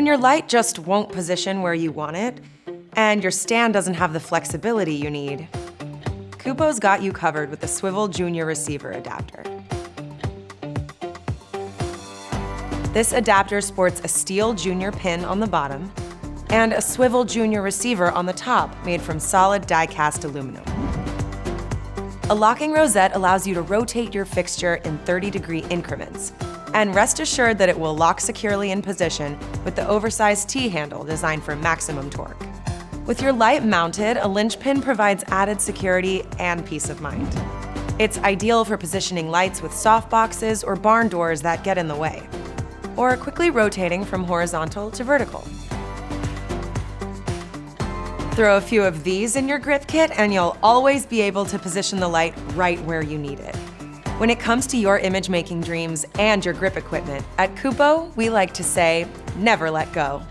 When your light just won't position where you want it, and your stand doesn't have the flexibility you need, Kupo's got you covered with the Swivel Junior Receiver Adapter. This adapter sports a steel junior pin on the bottom and a swivel junior receiver on the top made from solid die-cast aluminum. A locking rosette allows you to rotate your fixture in 30-degree increments, and rest assured that it will lock securely in position with the oversized T-handle designed for maximum torque. With your light mounted, a linchpin provides added security and peace of mind. It's ideal for positioning lights with softboxes or barn doors that get in the way, or quickly rotating from horizontal to vertical. Throw a few of these in your grip kit and you'll always be able to position the light right where you need it. When it comes to your image-making dreams and your grip equipment, at Kupo, we like to say, never let go.